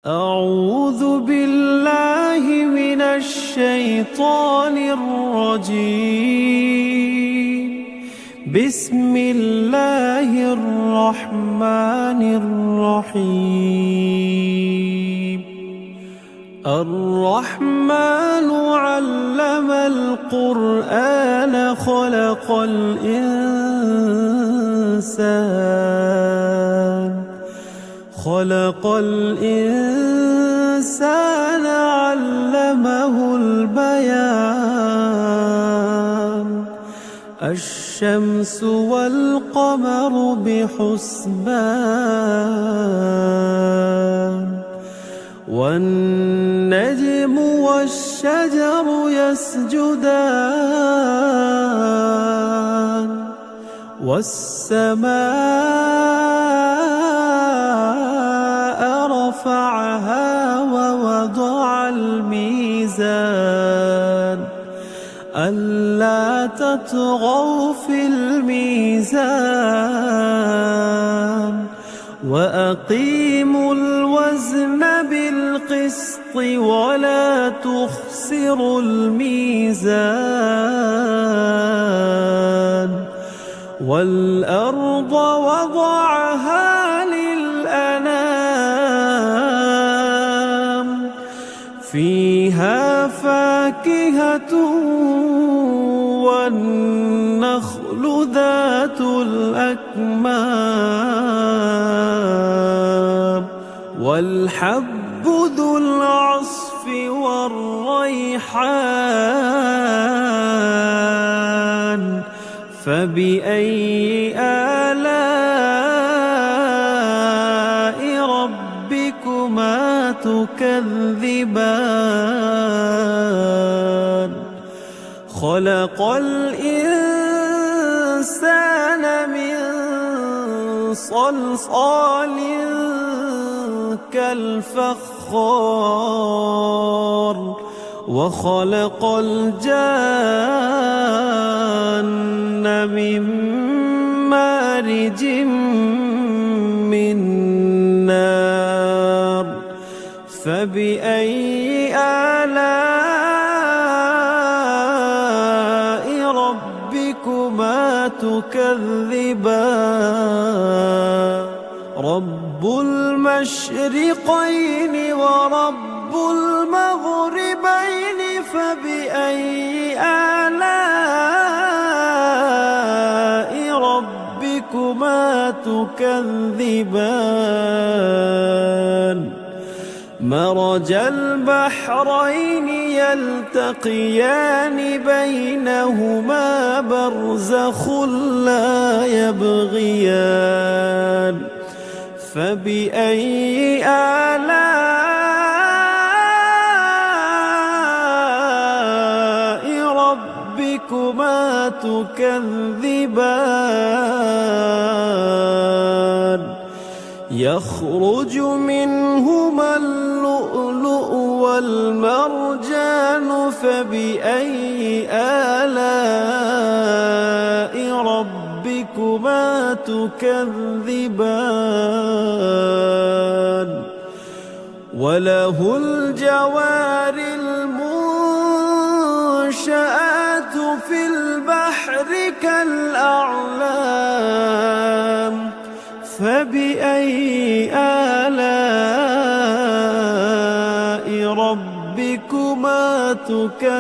أعوذ بالله من الشيطان الرجيم. بسم الله الرحمن الرحيم. الرحمن علم القرآن خلق الإنسان علمه البيان. الشمس والقمر بحسبان والنجم والشجر يسجدان والسماء رفعها ووضع الميزان ألا تطغوا في الميزان وأقيموا الوزن بالقسط ولا تخسروا الميزان. والأرض وضعها للأنام فيها فاكهة والنخل ذات الأكمام والحب ذو العصف والريحان. فبأي آلاء ربكما تكذبان؟ خلق الإنسان من صلصال كالفخار وخلق الجان من مارج من نار. فبأي آلاء ربكما تكذبان؟ رب المشرقين ورب المغربين فبأي آلاء ربكما تكذبان؟ مرج البحرين يلتقيان بينهما برزخ لا يبغيان. فبأي آلاء ربكما تكذبان؟ يخرج منهما اللؤلؤ والمرجان فبأي آلاء ربكما تكذبان؟ وله الجوار المنشآت في البحر كالأعلام. فبأي آلاء ربكما تكذبان؟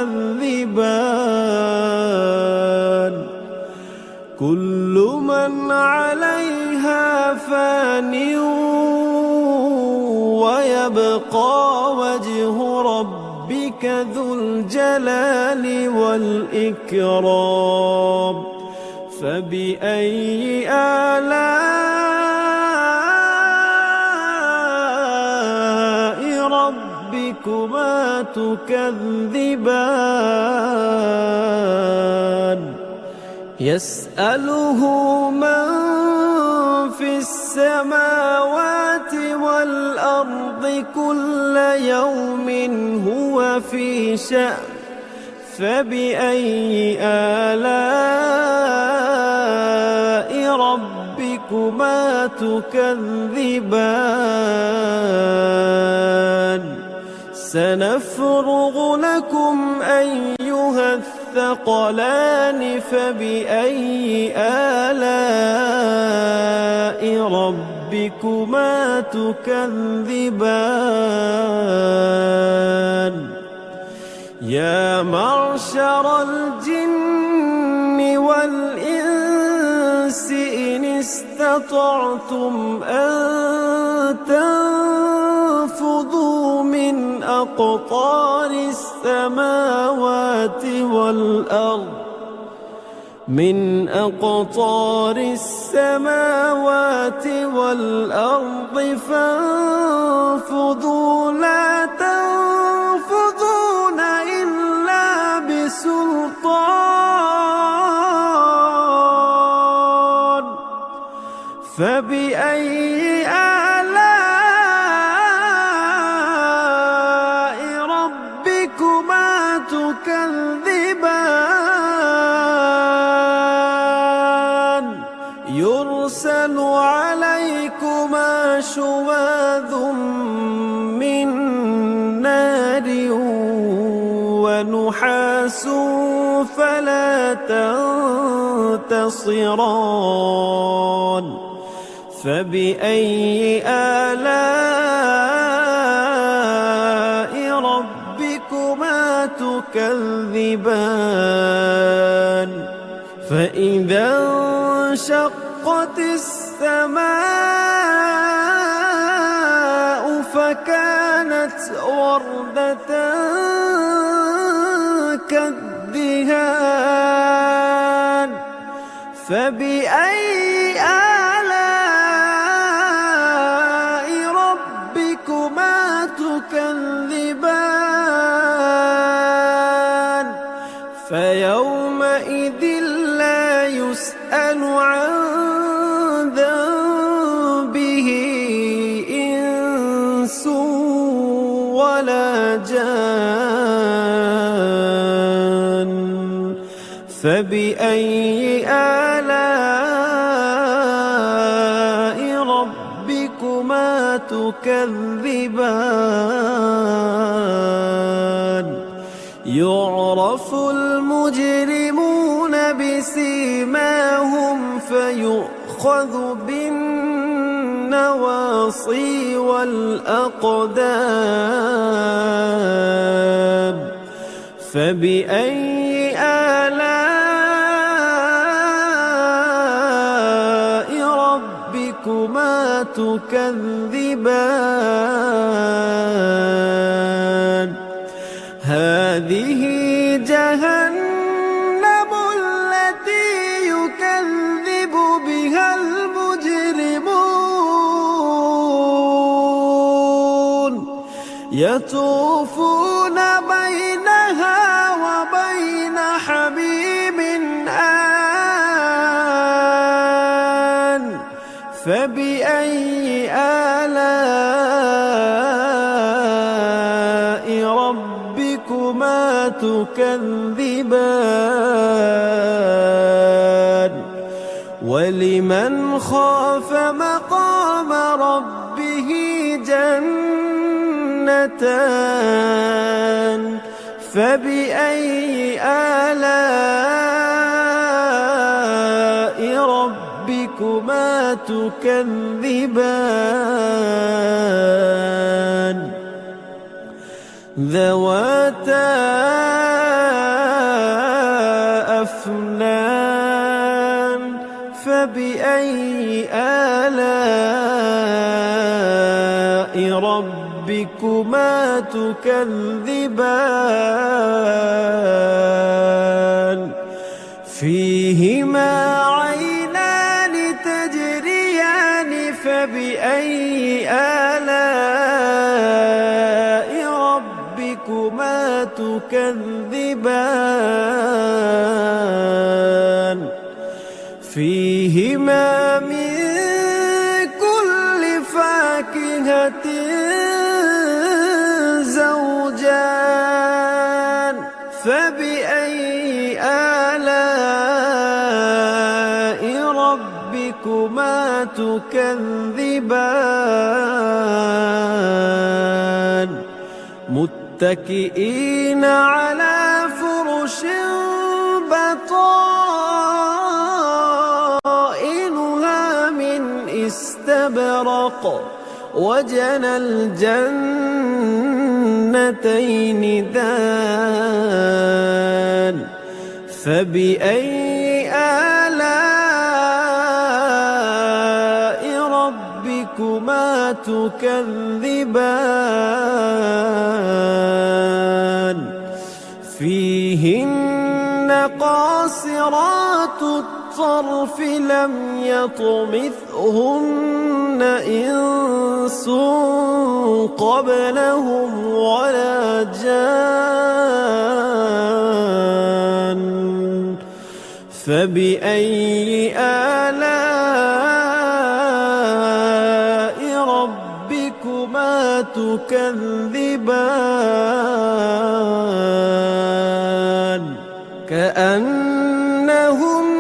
كل من عليها فان ويبقى وجه ربك ذو الجلال والإكرام. فبأي آلاء ربكما تكذبان؟ يسأله من في السماوات والأرض كل يوم هو في شأن. فبأي آلاء ربكما ربكما تكذبان سنفرغ لكم أيها الثقلان فبأي آلاء ربكما تكذبان يا معشر الجن والإنس إن استطعتم أن تنفذوا من أقطار السماوات والأرض فانفذوا لا تنفذون إلا بسلطان فبأي آلاء ربكما تكذبان يرسل عليكما شواظ من نار ونحاس فلا تنتصران فبأي آلاء ربكما تكذبان فإذا انشقت السماء فكانت وردة كالدهان فبأي آلاء ربكما تكذبان فيومئذ لا يسأل عن ذنبه إنس ولا جان فبأي آلاء ربكما تكذبان يعرف المجرمون بسيماهم فيؤخذ بالنواصي والأقدام فبأي آلاء ربكما تكذبان هذه جهنم التي يكذب بها المجرمون يطوفون بينها وبين حميم آن فبأي آلاء ربكما تكذبان ولمن خاف مقام ربه جنتان فبأي آلاء ربكما تكذبان ذواتا أفنان فبأي آلاء ربكما تكذبان فيهما عينان تجريان فبأي آلاء ربكما تكذبان فيهما من كل فاكهة زوجان فبأي آلاء ربكما تكذبان متكئين على فرش بطائنها من استبرق وجنى الجنتين دان فبأي آلاء ربكما تكذبان فيهن قاصرات الطرف لم يطمثهن إنس قبلهم ولا جان فبأي آلاء ربكما تكذبان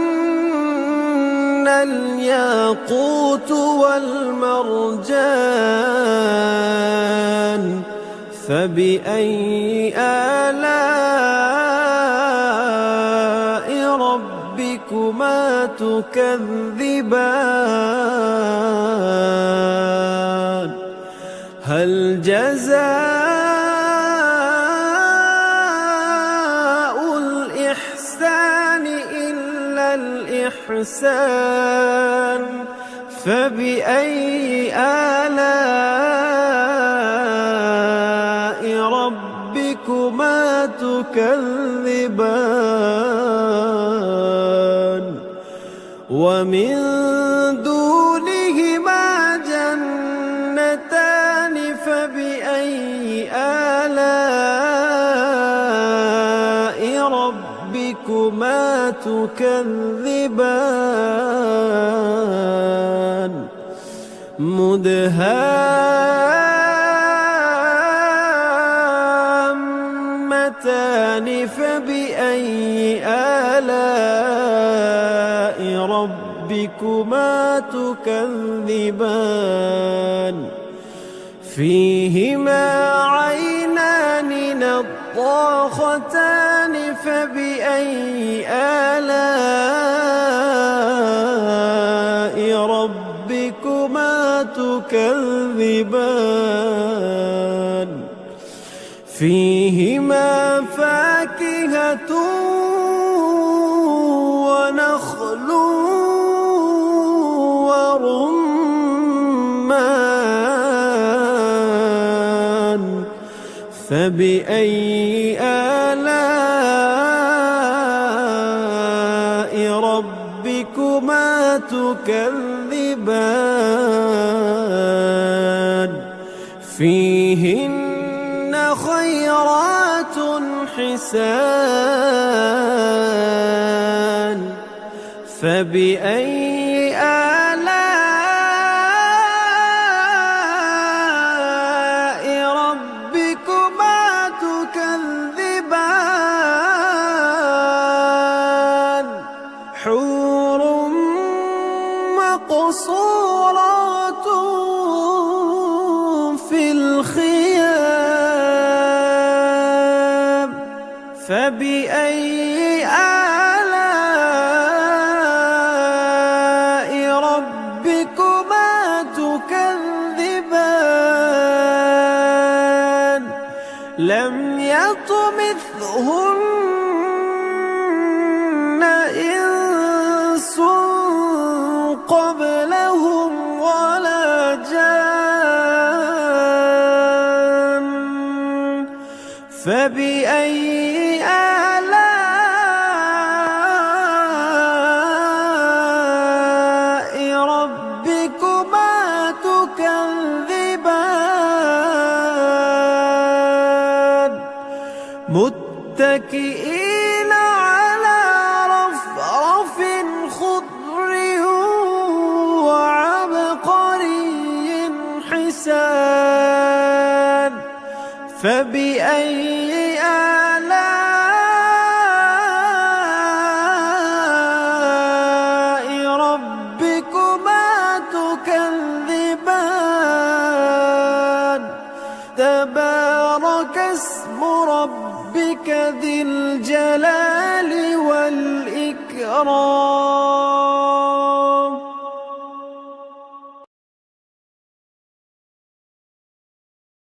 كأنهن الياقوت والمرجان فبأي آلاء ربكما تكذبان هل جزاء الإحسان إلا الإحسان فبأي آلاء ربكما تكذبان ومن دونهما جنتان فبأي آلاء ربكما تكذبان مدهامتان فبأي آلاء ربكما تكذبان فيهما عينان نضاختان فبأي آلاء ربكما تكذبان فيهما فاكهة ونخل ورمان فبأي آلاء ربكما تكذبان فيهن خيرات حسان فبأي آلاء ربكما تكذبان حور مقصورات في الخيام فبأي آلاء ربكما تكذبان لم يطمثهن إنس قبلهم ولا جان فبأي آلاء ربكما تكذبان متكئين على رفرف خضر وعبقري حسان فبأي آلاء ربكما تبارك اسم ربك ذي الجلال والإكرام.